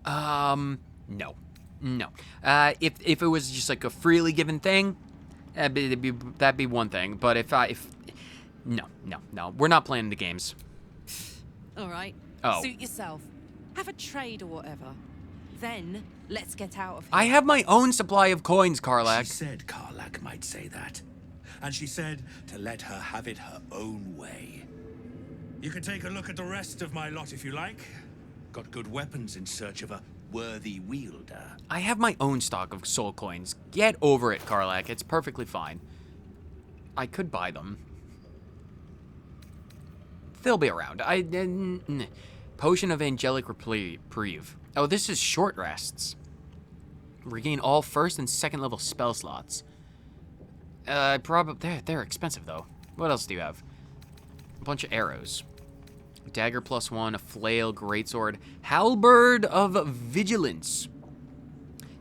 No. No. If it was just like a freely given thing, that'd be one thing. But no, we're not playing the games. All right. Oh. Suit yourself. Have a trade or whatever. Then, let's get out of here. I have my own supply of coins, Karlak. She said Karlak might say that. And she said to let her have it her own way. You can take a look at the rest of my lot if you like. Got good weapons in search of a worthy wielder. I have my own stock of soul coins. Get over it, Karlak. It's perfectly fine. I could buy them. They'll be around. Potion of Angelic Reprieve. Oh, this is short rests. Regain all first and second level spell slots. They're expensive though. What else do you have? A bunch of arrows. Dagger +1, a flail, greatsword, halberd of vigilance.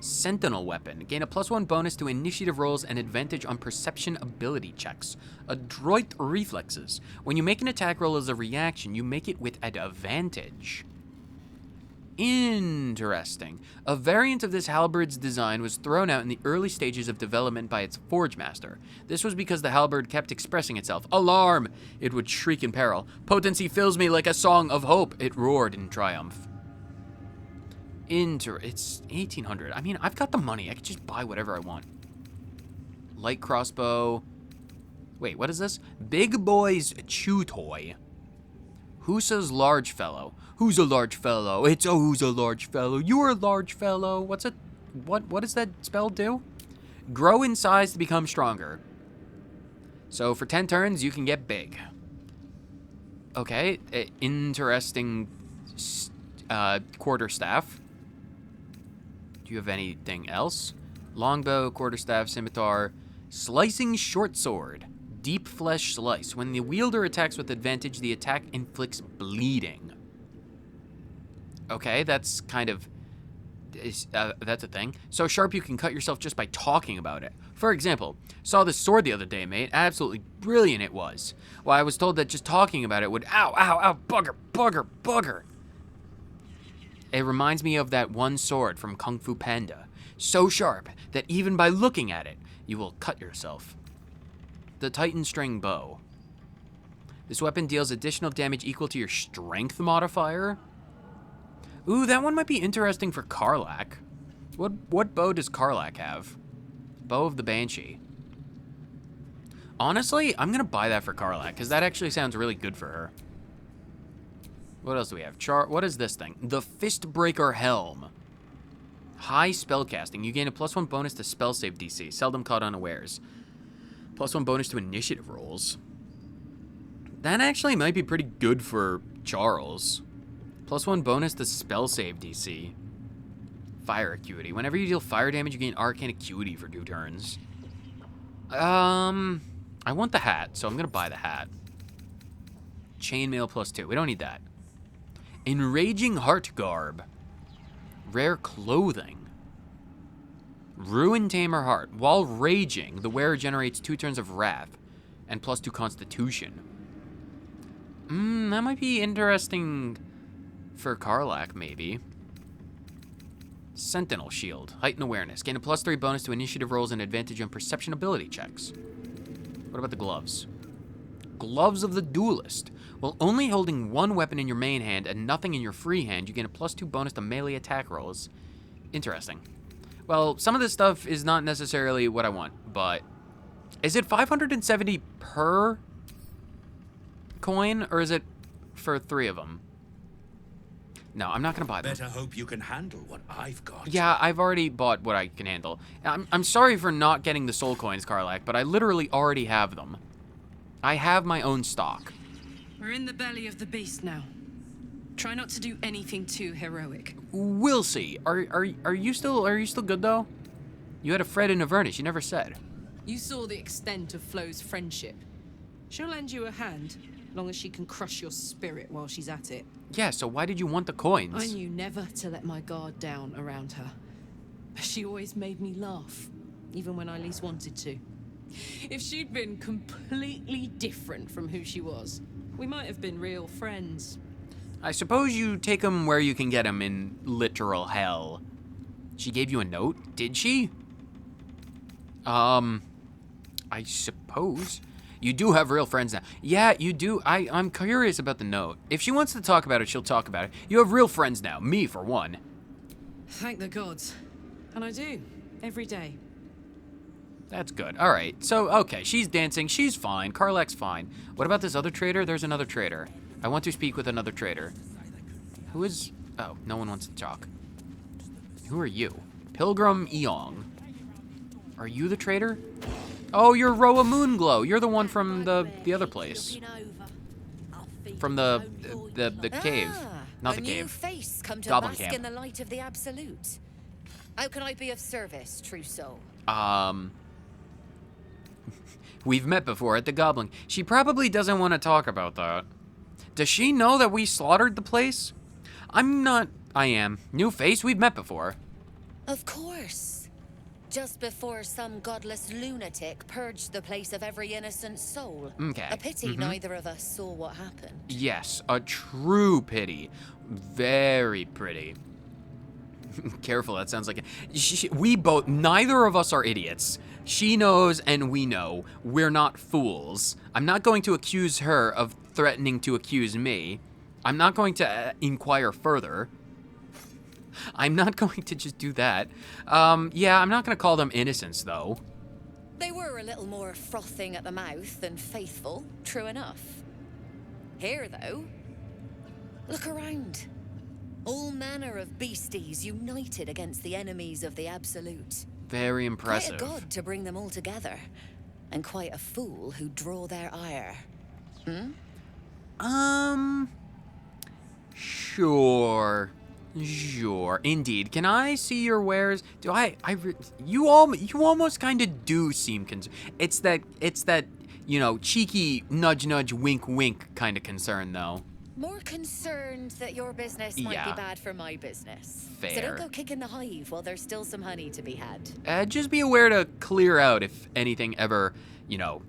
Sentinel weapon. Gain a +1 bonus to initiative rolls and advantage on perception ability checks. Adroit reflexes. When you make an attack roll as a reaction, you make it with advantage. Interesting. A variant of this halberd's design was thrown out in the early stages of development by its forge master. This was because the halberd kept expressing itself. Alarm! It would shriek in peril. Potency fills me like a song of hope. It roared in triumph. It's 1800. I mean, I've got the money. I could just buy whatever I want. Light crossbow. Wait, what is this? Big Boy's Chew Toy. Who's large fellow? Who's a large fellow? It's who's a large fellow? You're a large fellow. What does that spell do? Grow in size to become stronger. So for 10 turns, you can get big. Okay, interesting quarterstaff. Do you have anything else? Longbow, quarterstaff, scimitar, slicing short sword, deep flesh slice. When the wielder attacks with advantage, the attack inflicts bleeding. Okay, that's kind of, that's a thing. So sharp you can cut yourself just by talking about it. For example, saw this sword the other day, mate. Absolutely brilliant it was. Well, I was told that just talking about it would, ow, bugger. It reminds me of that one sword from Kung Fu Panda. So sharp that even by looking at it, you will cut yourself. The Titan String Bow. This weapon deals additional damage equal to your strength modifier. Ooh, that one might be interesting for Karlak. What bow does Karlak have? Bow of the Banshee. Honestly, I'm gonna buy that for Karlak, because that actually sounds really good for her. What else do we have? What is this thing? The Fistbreaker Helm. High spellcasting. You gain a +1 bonus to spell save DC. Seldom caught unawares. +1 bonus to initiative rolls. That actually might be pretty good for Charles. +1 bonus to spell save DC. Fire acuity. Whenever you deal fire damage, you gain arcane acuity for 2 turns. I want the hat, so I'm gonna buy the hat. Chainmail +2. We don't need that. Enraging Heart Garb. Rare clothing. Ruin Tamer Heart. While raging, the wearer generates 2 turns of wrath and +2 Constitution. That might be interesting for Karlak, maybe. Sentinel Shield. Heighten awareness. Gain a +3 bonus to initiative rolls and advantage on perception ability checks. What about the gloves? Gloves of the Duelist. While only holding 1 weapon in your main hand and nothing in your free hand, you gain a +2 bonus to melee attack rolls. Interesting. Well, some of this stuff is not necessarily what I want, but is it 570 per coin, or is it for 3 of them? No, I'm not gonna buy them. Better hope you can handle what I've got. Yeah, I've already bought what I can handle. I'm sorry for not getting the soul coins, Karlak, but I literally already have them. I have my own stock. We're in the belly of the beast now. Try not to do anything too heroic. We'll see. Are you still good though? You had a Fred and a Vernish. You never said. You saw the extent of Flo's friendship. She'll lend you a hand, long as she can crush your spirit while she's at it. Yeah. So why did you want the coins? I knew never to let my guard down around her. She always made me laugh, even when I least wanted to. If she'd been completely different from who she was, we might have been real friends. I suppose you take 'em where you can get 'em in literal hell. She gave you a note, did she? I suppose. You do have real friends now. Yeah, you do. I'm curious about the note. If she wants to talk about it, she'll talk about it. You have real friends now. Me, for one. Thank the gods. And I do. Every day. That's good. All right. So, okay, she's dancing. She's fine. Karlak's fine. What about this other trader? There's another trader. I want to speak with another trader. Who is... Oh, no one wants to talk. Who are you? Pilgrim Eong. Are you the trader? Oh, you're Roa Moonglow. You're the one from the other place. From the cave. Not the a cave. New face come to Goblin bask camp. in the light of the absolute. How can I be of service, true soul? We've met before at the Goblin. She probably doesn't want to talk about that. Does she know that we slaughtered the place? I'm not. I am. New face, we've met before. Of course. Just before some godless lunatic purged the place of every innocent soul. Okay. A pity neither of us saw what happened. Yes, a true pity. Very pretty. Careful, that sounds like we both, neither of us are idiots. She knows and we know. We're not fools. I'm not going to accuse her of threatening to accuse me. I'm not going to inquire further. I'm not going to just do that. Yeah, I'm not going to call them innocents, though. They were a little more frothing at the mouth than faithful, true enough. Here, though, look around. All manner of beasties united against the enemies of the Absolute. Very impressive. Quite a god to bring them all together, and quite a fool who draw their ire. Sure. Sure. Indeed. Can I see your wares? Do you almost kind of do seem concerned. It's that, you know, cheeky nudge nudge wink wink kind of concern though. More concerned that your business might be bad for my business. Fair. So don't go kicking the hive while there's still some honey to be had. Just be aware to clear out if anything ever, you know,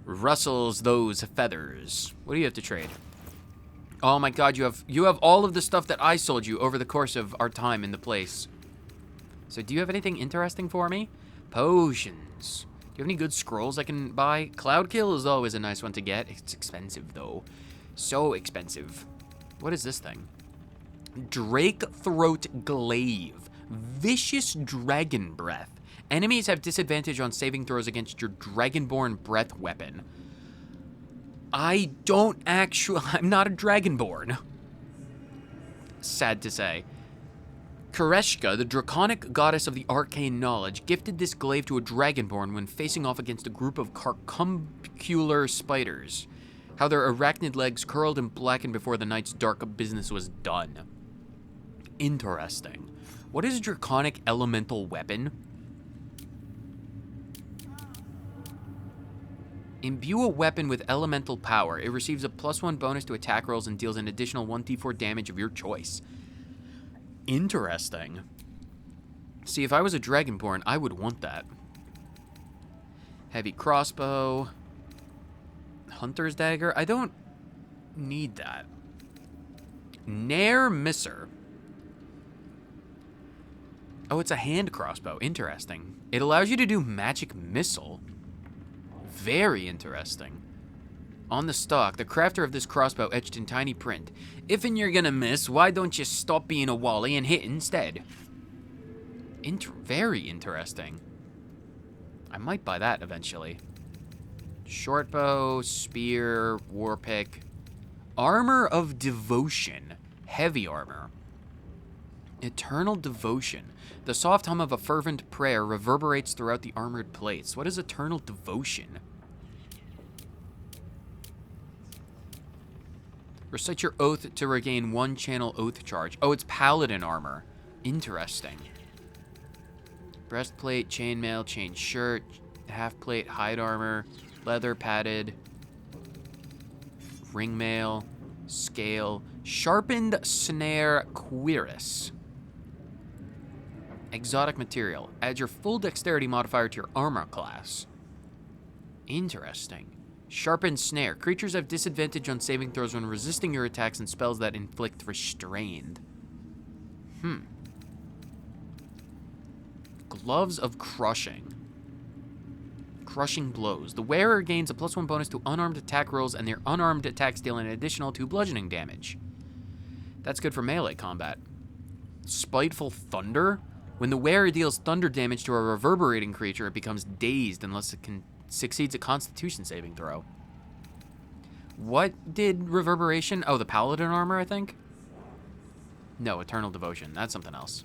rustles those feathers. What do you have to trade? Oh my god, you have all of the stuff that I sold you over the course of our time in the place. So do you have anything interesting for me? Potions. Do you have any good scrolls I can buy? Cloudkill is always a nice one to get. It's expensive though. So expensive. What is this thing? Drake Throat Glaive. Vicious Dragon Breath. Enemies have disadvantage on saving throws against your Dragonborn breath weapon. I'm not a Dragonborn. Sad to say. Koreshka, the draconic goddess of the arcane knowledge, gifted this glaive to a Dragonborn when facing off against a group of carcumcular spiders. How their arachnid legs curled and blackened before the night's dark business was done. Interesting. What is a draconic elemental weapon? Imbue a weapon with elemental power. It receives a +1 bonus to attack rolls and deals an additional 1d4 damage of your choice. Interesting. See, if I was a Dragonborn, I would want that. Heavy crossbow. Hunter's dagger. I don't need that. Nair Misser. Oh, it's a hand crossbow. Interesting. It allows you to do magic missile. Very interesting. On the stock, the crafter of this crossbow etched in tiny print. If and you're gonna miss, why don't you stop being a wally and hit instead? Very interesting. I might buy that eventually. Short bow, spear, war pick. Armor of Devotion. Heavy armor. Eternal Devotion. The soft hum of a fervent prayer reverberates throughout the armored plates. What is Eternal Devotion? Recite your oath to regain 1 channel oath charge. Oh, it's paladin armor. Interesting. Breastplate, chainmail, chain shirt, half plate, hide armor, leather padded, ring mail, scale, sharpened snare cuirass. Exotic material. Add your full dexterity modifier to your armor class. Interesting. Sharpened snare. Creatures have disadvantage on saving throws when resisting your attacks and spells that inflict restrained. Gloves of crushing. Crushing blows. The wearer gains a +1 bonus to unarmed attack rolls, and their unarmed attacks deal an additional 2 bludgeoning damage. That's good for melee combat. Spiteful thunder. When the wearer deals thunder damage to a reverberating creature, it becomes dazed unless it succeeds a Constitution saving throw. What did reverberation? Oh, the paladin armor, I think? No, eternal devotion. That's something else.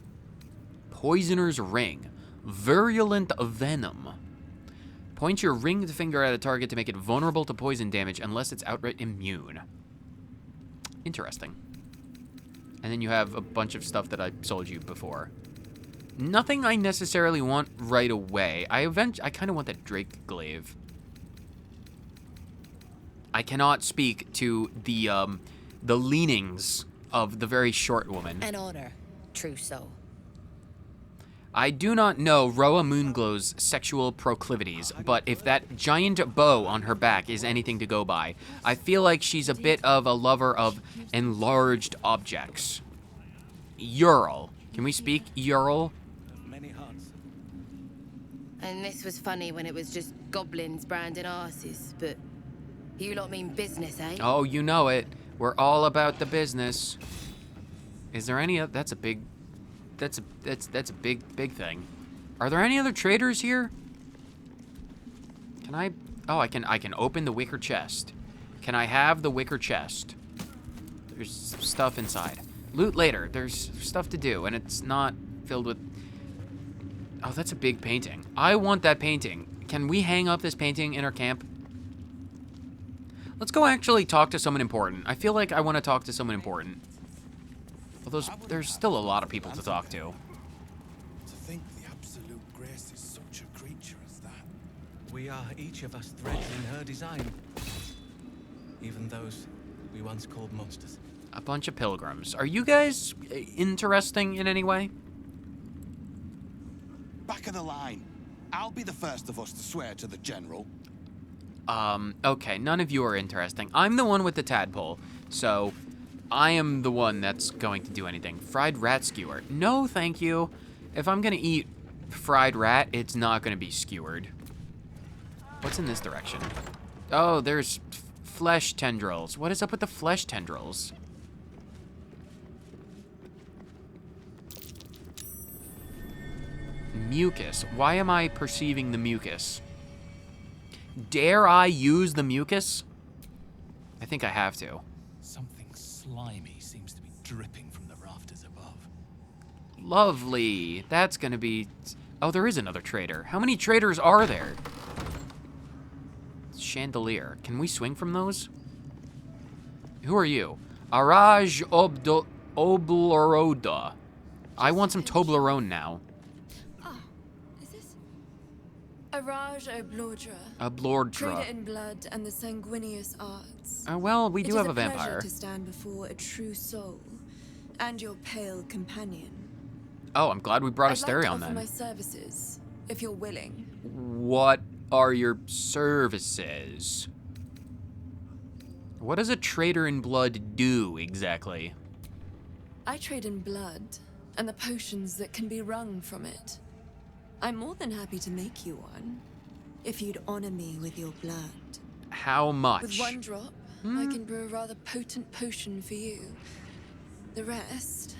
Poisoner's ring. Virulent venom. Point your ringed finger at a target to make it vulnerable to poison damage unless it's outright immune. Interesting. And then you have a bunch of stuff that I sold you before. Nothing I necessarily want right away. I kind of want that Drake glaive. I cannot speak to the leanings of the very short woman. An honor, true soul. I do not know Roa Moonglow's sexual proclivities, but if that giant bow on her back is anything to go by, I feel like she's a bit of a lover of enlarged objects. Ural. Can we speak Ural? And this was funny when it was just goblins branding arses, but you lot mean business, eh? Oh, you know it. We're all about the business. Is there any? That's a big big thing. Are there any other traders here? Can I? Oh, I can open the wicker chest. Can I have the wicker chest? There's stuff inside. Loot later. There's stuff to do, and it's not filled with. Oh, that's a big painting. I want that painting. Can we hang up this painting in our camp? Let's go actually talk to someone important. I feel like I want to talk to someone important. Although there's still a lot of people to talk to. To think the absolute grace is such a creature as that. We are each of us threads in her design. Even those we once called monsters. A bunch of pilgrims. Are you guys interesting in any way? Back of the line. I'll be the first of us to swear to the general. Okay, none of you are interesting. I'm the one with the tadpole, so I am the one that's going to do anything. Fried rat skewer. No, thank you. If I'm gonna eat fried rat, it's not gonna be skewered. What's in this direction? Oh, there's flesh tendrils. What is up with the flesh tendrils? Mucus. Why am I perceiving the mucus? Dare I use the mucus? I think I have to. Something slimy seems to be dripping from the rafters above. Lovely. That's gonna be... Oh, there is another trader. How many traders are there? Chandelier. Can we swing from those? Who are you? Araj Obloroda. I want some Toblerone now. Araj Oblordra. Oblordra. Trader in blood and the sanguineous arts. Well, we do have a vampire. It is a pleasure to stand before a true soul and your pale companion. Oh, I'm glad we brought Asterion I'd like to offer then. my services, if you're willing. What are your services? What does a trader in blood do exactly? I trade in blood and the potions that can be wrung from it. I'm more than happy to make you one, if you'd honor me with your blood. How much? With 1 drop, I can brew a rather potent potion for you. The rest,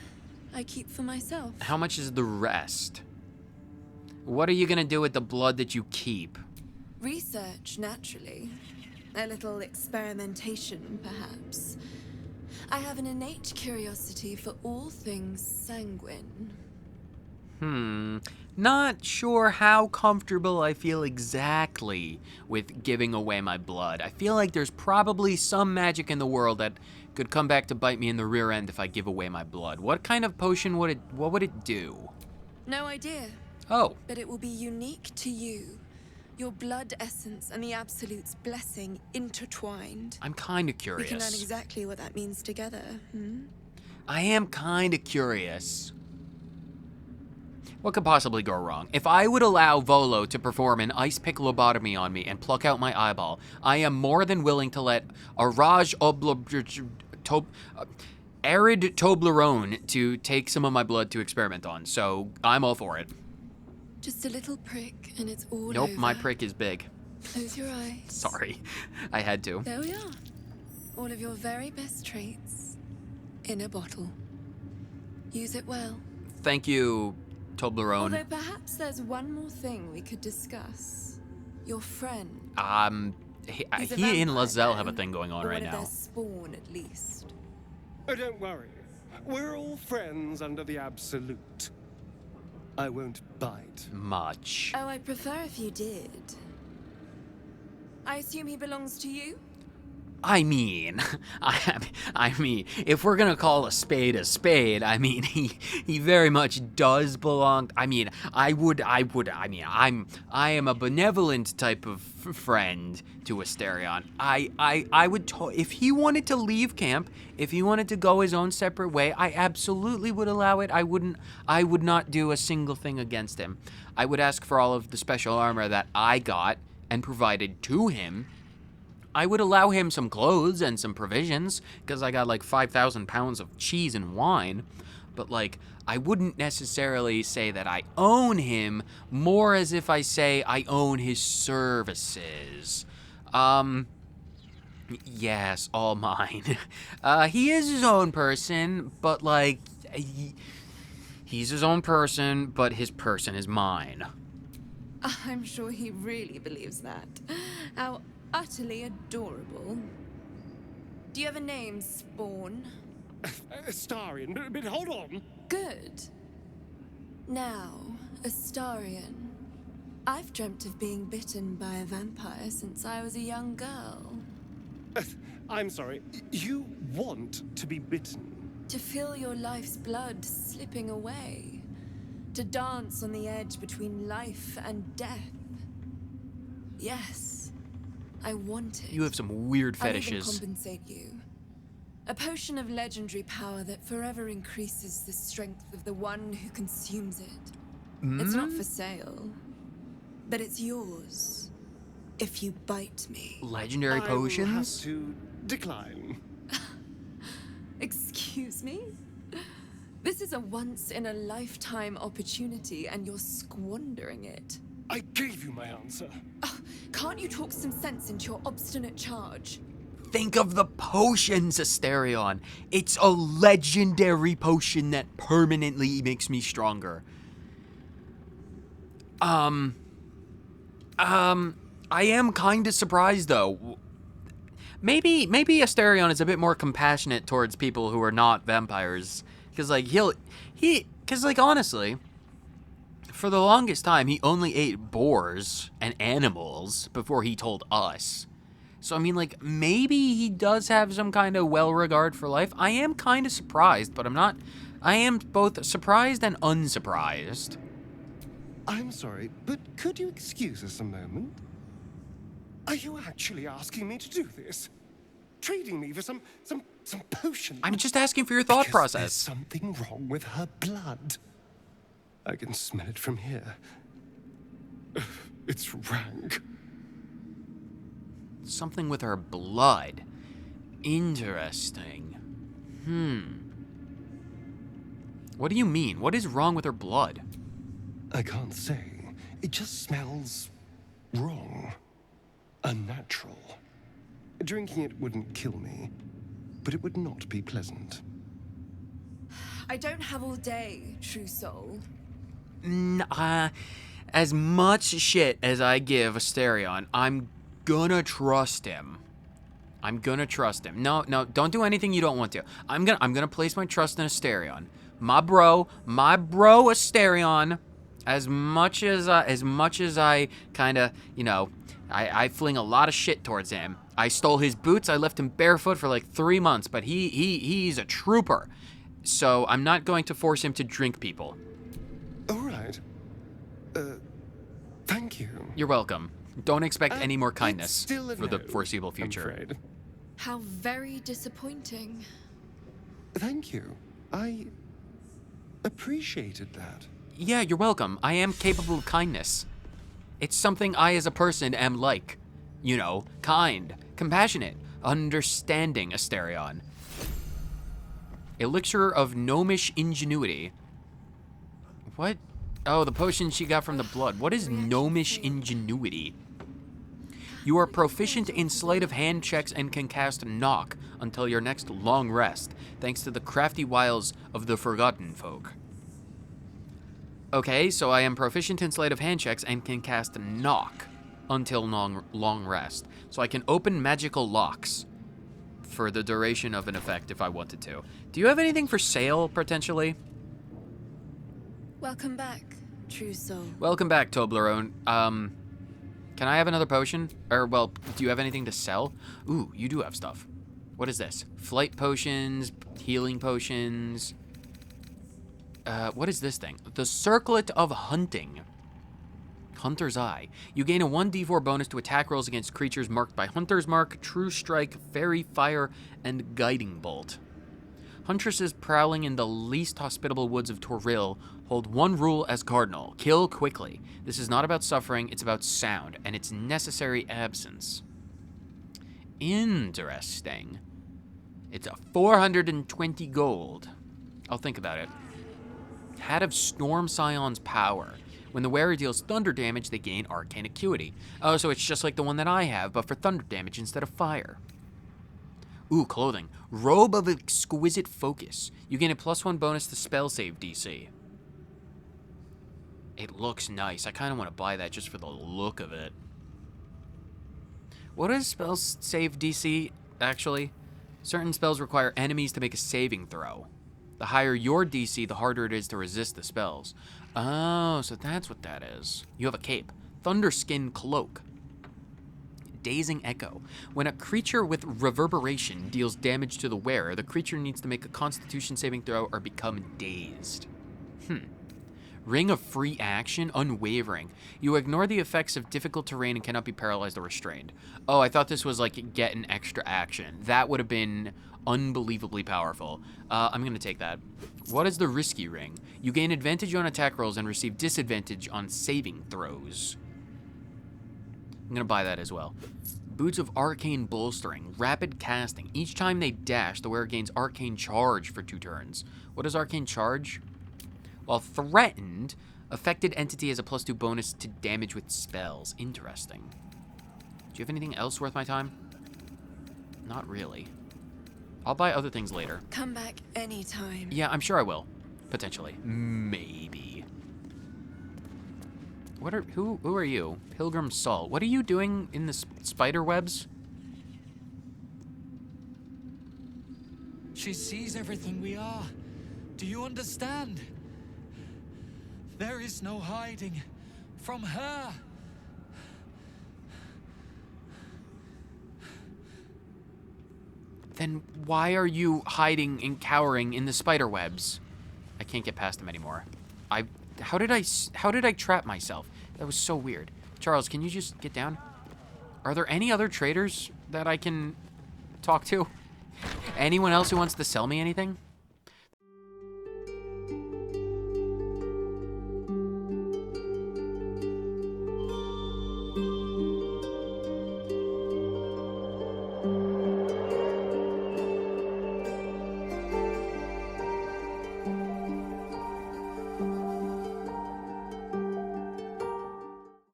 I keep for myself. How much is the rest? What are you gonna do with the blood that you keep? Research, naturally. A little experimentation, perhaps. I have an innate curiosity for all things sanguine. Not sure how comfortable I feel exactly with giving away my blood. I feel like there's probably some magic in the world that could come back to bite me in the rear end if I give away my blood. What kind of potion would what would it do? No idea. Oh. But it will be unique to you. Your blood essence and the Absolute's blessing intertwined. I'm kind of curious. We can learn exactly what that means together, I am kind of curious. What could possibly go wrong? If I would allow Volo to perform an ice pick lobotomy on me and pluck out my eyeball, I am more than willing to let a arid Toblerone to take some of my blood to experiment on, so I'm all for it. Just a little prick and it's all Nope, over. my prick is big. Close your eyes. Sorry, I had to. There we are. All of your very best traits in a bottle. Use it well. Thank you, Toblerone. Although perhaps there's one more thing we could discuss. Your friend. He He's a and vampire, Lazelle have a though, thing going on or right one of now. their spawn, at least. Oh, don't worry. We're all friends under the Absolute. I won't bite. Much. Oh, I'd prefer if you did. I assume he belongs to you? I mean, if we're gonna call a spade, I mean, he very much does belong. I mean, I am a benevolent type of friend to Asterion. I would, if he wanted to leave camp, if he wanted to go his own separate way, I absolutely would allow it. I would not do a single thing against him. I would ask for all of the special armor that I got and provided to him. I would allow him some clothes and some provisions, because I got like 5,000 pounds of cheese and wine. But like, I wouldn't necessarily say that I own him, more as if I say I own his services. Yes, all mine. He is his own person, but like, he's his own person, but his person is mine. I'm sure he really believes that. How utterly adorable. Do you have a name, Spawn? Astarion, but hold on. Good. Now, Astarion. I've dreamt of being bitten by a vampire since I was a young girl. I'm sorry, you want to be bitten? To feel your life's blood slipping away. To dance on the edge between life and death. Yes. I want it. You have some weird I'll even fetishes. compensate you. A potion of legendary power that forever increases the strength of the one who consumes it. It's not for sale, but it's yours if you bite me. Legendary potions? I will have to decline. Excuse me? This is a once-in-a-lifetime opportunity, and you're squandering it. I gave you my answer. Can't you talk some sense into your obstinate charge? Think of the potions, Asterion. It's a legendary potion that permanently makes me stronger. I am kind of surprised, though. Maybe Asterion is a bit more compassionate towards people who are not vampires. Because, like, honestly, for the longest time, he only ate boars and animals before he told us. So, I mean, like, maybe he does have some kind of well-regard for life. I am kind of surprised, but I am both surprised and unsurprised. I'm sorry, but could you excuse us a moment? Are you actually asking me to do this? Trading me for some potion? I'm just asking for your thought process. There's something wrong with her blood. I can smell it from here. It's rank. Something with her blood. Interesting. What do you mean? What is wrong with her blood? I can't say. It just smells wrong. Unnatural. Drinking it wouldn't kill me, but it would not be pleasant. I don't have all day, true soul. As much shit as I give Asterion, I'm gonna trust him. No, don't do anything you don't want to. I'm gonna place my trust in Asterion. My bro Asterion As much as I kind of, you know, I fling a lot of shit towards him. I stole his boots. I left him barefoot for like 3 months, but he's a trooper. So I'm not going to force him to drink people. All right. Thank you. You're welcome. Don't expect any more kindness still a for the no, foreseeable I'm future. afraid. How very disappointing. Thank you. I appreciated that. Yeah, you're welcome. I am capable of kindness. It's something I as a person am like. You know, kind, compassionate, understanding, Asterion. Elixir of gnomish ingenuity. What? Oh, the potion she got from the blood. What is gnomish ingenuity? You are proficient in sleight of hand checks and can cast knock until your next long rest, thanks to the crafty wiles of the Forgotten Folk. Okay, so I am proficient in sleight of hand checks and can cast knock until long rest. So I can open magical locks for the duration of an effect if I wanted to. Do you have anything for sale, potentially? Welcome back, true soul. Welcome back, Toblerone. Can I have another potion? Or, well, do you have anything to sell? Ooh, you do have stuff. What is this? Flight potions, healing potions. What is this thing? The Circlet of Hunting. Hunter's Eye. You gain a 1d4 bonus to attack rolls against creatures marked by Hunter's Mark, True Strike, Fairy Fire, and Guiding Bolt. Huntresses prowling in the least hospitable woods of Toril hold one rule as cardinal: kill quickly. This is not about suffering, it's about sound, and its necessary absence. Interesting. It's a 420 gold. I'll think about it. Hat of Storm Scion's Power. When the wearer deals thunder damage, they gain arcane acuity. Oh, so it's just like the one that I have, but for thunder damage instead of fire. Ooh, clothing. Robe of Exquisite Focus. You gain a +1 bonus to spell save DC. It looks nice. I kind of want to buy that just for the look of it. What is spell save DC, actually? Certain spells require enemies to make a saving throw. The higher your DC, the harder it is to resist the spells. Oh, so that's what that is. You have a cape. Thunderskin Cloak. Dazing Echo. When a creature with reverberation deals damage to the wearer, the creature needs to make a Constitution saving throw or become dazed. Ring of Free Action, Unwavering. You ignore the effects of difficult terrain and cannot be paralyzed or restrained. Oh, I thought this was like get an extra action. That would have been unbelievably powerful. I'm going to take that. What is the Risky Ring? You gain advantage on attack rolls and receive disadvantage on saving throws. I'm going to buy that as well. Boots of Arcane Bolstering. Rapid Casting. Each time they dash, the wearer gains Arcane Charge for 2 turns. What is Arcane Charge? While threatened, affected entity has a +2 bonus to damage with spells. Interesting. Do you have anything else worth my time? Not really. I'll buy other things later. Come back anytime. Yeah, I'm sure I will. Potentially. Maybe. Who are you? Pilgrim Sol. What are you doing in the spider webs? She sees everything we are. Do you understand? There is no hiding from her. Then why are you hiding and cowering in the spider webs? I can't get past them anymore. How did I trap myself? That was so weird. Charles, can you just get down? Are there any other traders that I can talk to? Anyone else who wants to sell me anything?